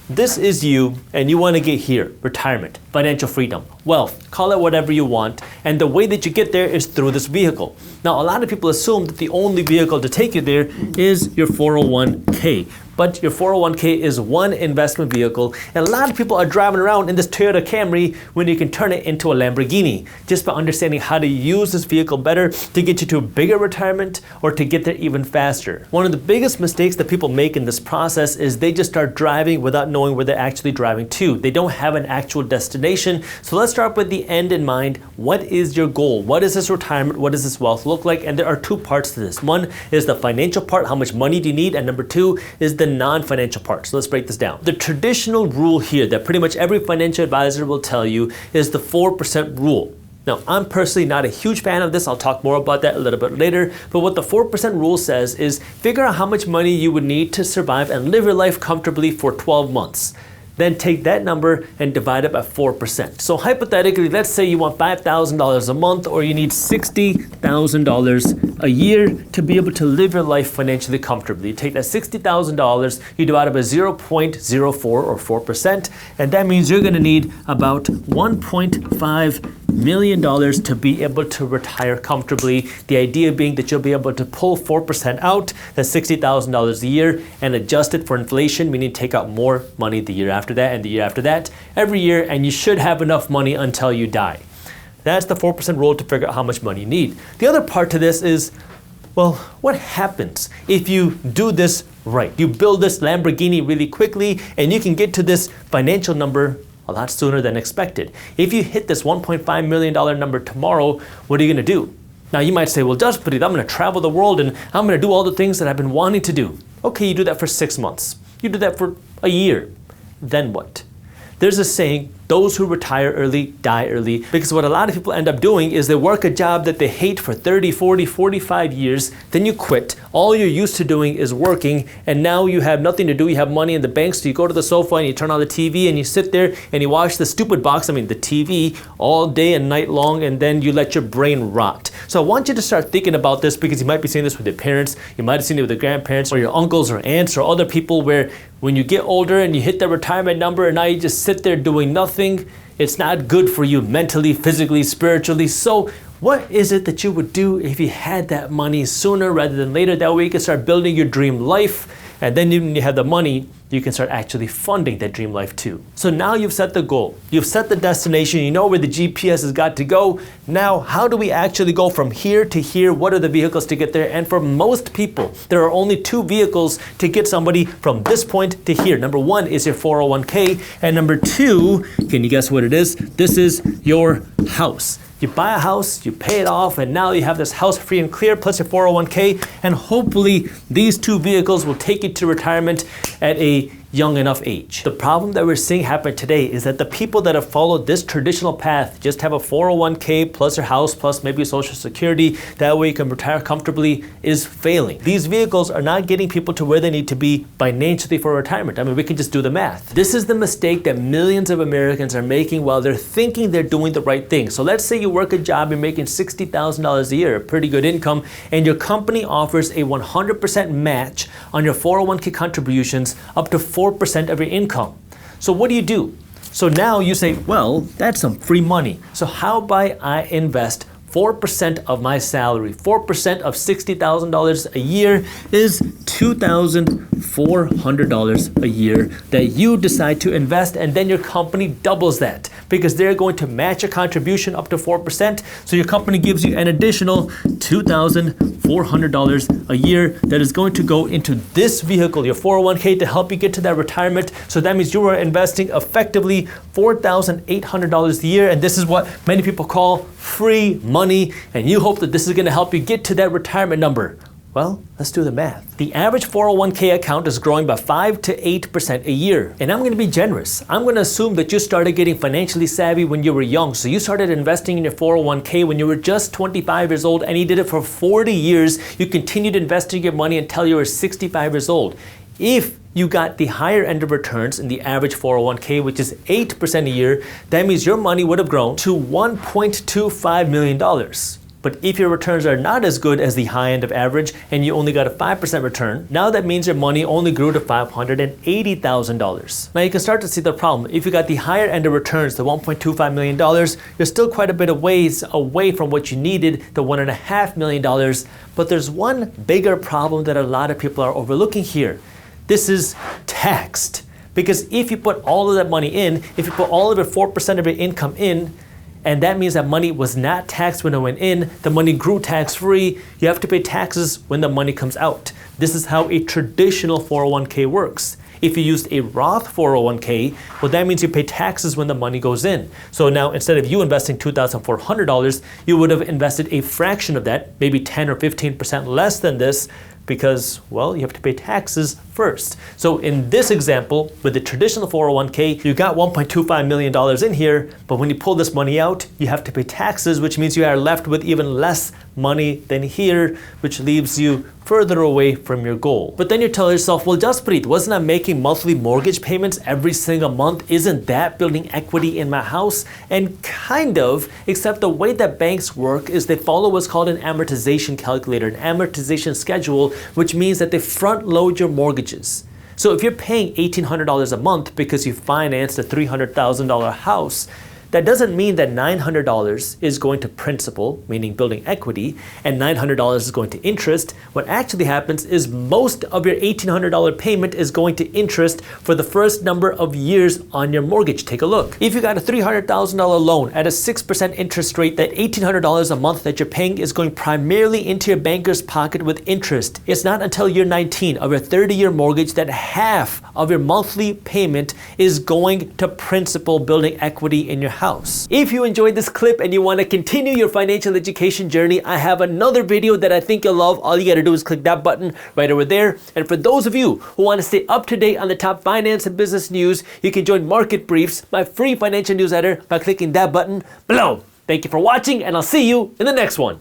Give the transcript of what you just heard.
this is you and you want to get here, retirement, financial freedom, wealth, call it whatever you want, and the way that you get there is through this vehicle. Now, a lot of people assume that the only vehicle to take you there is your 401k. But your 401k is one investment vehicle, and a lot of people are driving around in this Toyota Camry when you can turn it into a Lamborghini, just by understanding how to use this vehicle better to get you to a bigger retirement or to get there even faster. One of the biggest mistakes that people make in this process is they just start driving without knowing where they're actually driving to. They don't have an actual destination. So let's start with the end in mind. What is your goal? What is this retirement? What does this wealth look like? And there are two parts to this. One is the financial part, how much money do you need? And number two is the non-financial part. So let's break this down. The traditional rule here that pretty much every financial advisor will tell you is the 4% rule. Now, I'm personally not a huge fan of this. I'll talk more about that a little bit later. But what the 4% rule says is figure out how much money you would need to survive and live your life comfortably for 12 months. Then take that number and divide it by 4%. So hypothetically, let's say you want $5,000 a month or you need $60,000 a year to be able to live your life financially comfortably. You take that $60,000, you divide it by 0.04 or 4%, and that means you're gonna need about $1.5 million to be able to retire comfortably. The idea being that you'll be able to pull 4% out, that's $60,000 a year, and adjust it for inflation, meaning take out more money the year after that and the year after that, every year, and you should have enough money until you die. That's the 4% rule to figure out how much money you need. The other part to this is, well, what happens if you do this right? You build this Lamborghini really quickly and you can get to this financial number a lot sooner than expected. If you hit this $1.5 million number tomorrow, what are you gonna do? Now you might say, well, Jaspreet, I'm gonna travel the world and I'm gonna do all the things that I've been wanting to do. Okay, you do that for 6 months. You do that for a year. Then what? There's a saying, those who retire early die early, because what a lot of people end up doing is they work a job that they hate for 30, 40, 45 years, then you quit. All you're used to doing is working, and now you have nothing to do. You have money in the bank, so you go to the sofa and you turn on the TV and you sit there and you watch the stupid box, the TV, all day and night long, and then you let your brain rot. So I want you to start thinking about this, because you might be seeing this with your parents, you might have seen it with your grandparents or your uncles or aunts or other people, where when you get older and you hit the retirement number and now you just sit there doing nothing, it's not good for you mentally, physically, spiritually. So what is it that you would do if you had that money sooner rather than later? That way you can start building your dream life, and then when you have the money, you can start actually funding that dream life too. So now you've set the goal, you've set the destination, you know where the GPS has got to go. Now, how do we actually go from here to here? What are the vehicles to get there? And for most people, there are only two vehicles to get somebody from this point to here. Number one is your 401k, and number two, can you guess what it is? This is your house. You buy a house, you pay it off, and now you have this house free and clear plus your 401k, and hopefully these two vehicles will take you to retirement at a young enough age. The problem that we're seeing happen today is that the people that have followed this traditional path, just have a 401k plus your house plus maybe Social Security, that way you can retire comfortably, is failing. These vehicles are not getting people to where they need to be financially for retirement. I mean, we can just do the math. This is the mistake that millions of Americans are making while they're thinking they're doing the right thing. So let's say you work a job, you're making $60,000 a year, a pretty good income, and your company offers a 100% match on your 401k contributions up to 4% of your income. So what do? So now you say, well, that's some free money. So how about I invest 4% of my salary? 4% of $60,000 a year is $2,400 a year that you decide to invest, and then your company doubles that because they're going to match your contribution up to 4%. So your company gives you an additional $2,400 a year that is going to go into this vehicle, your 401k, to help you get to that retirement. So that means you are investing effectively $4,800 a year, and this is what many people call free money, and you hope that this is going to help you get to that retirement number. Well, let's do the math. The average 401k account is growing by 5 to 8% a year. And I'm going to be generous. I'm going to assume that you started getting financially savvy when you were young. So you started investing in your 401k when you were just 25 years old, and you did it for 40 years. You continued investing your money until you were 65 years old. If you got the higher end of returns in the average 401k, which is 8% a year, that means your money would have grown to $1.25 million. But if your returns are not as good as the high end of average and you only got a 5% return, now that means your money only grew to $580,000. Now you can start to see the problem. If you got the higher end of returns, the $1.25 million, you're still quite a bit of ways away from what you needed, the $1.5 million. But there's one bigger problem that a lot of people are overlooking here. This is taxed. Because if you put all of that money in, if you put all of your 4% of your income in, and that means that money was not taxed when it went in, the money grew tax-free, you have to pay taxes when the money comes out. This is how a traditional 401k works. If you used a Roth 401k, well, that means you pay taxes when the money goes in. So now instead of you investing $2,400, you would have invested a fraction of that, maybe 10 or 15% less than this, because, well, you have to pay taxes first. So in this example, with the traditional 401k, you got $1.25 million in here, but when you pull this money out, you have to pay taxes, which means you are left with even less money than here, which leaves you further away from your goal. But then you tell yourself, well, Jaspreet, wasn't I making monthly mortgage payments every single month? Isn't that building equity in my house? And kind of, except the way that banks work is they follow what's called an amortization calculator, an amortization schedule, which means that they front load your mortgages. So if you're paying $1,800 a month because you financed a $300,000 house, that doesn't mean that $900 is going to principal, meaning building equity, and $900 is going to interest. What actually happens is most of your $1,800 payment is going to interest for the first number of years on your mortgage. Take a look. If you got a $300,000 loan at a 6% interest rate, that $1,800 a month that you're paying is going primarily into your banker's pocket with interest. It's not until year 19 of your 30-year mortgage that half of your monthly payment is going to principal, building equity in your house. If you enjoyed this clip and you want to continue your financial education journey, I have another video that I think you'll love. All you got to do is click that button right over there. And for those of you who want to stay up to date on the top finance and business news, you can join Market Briefs, my free financial newsletter, by clicking that button below. Thank you for watching, and I'll see you in the next one.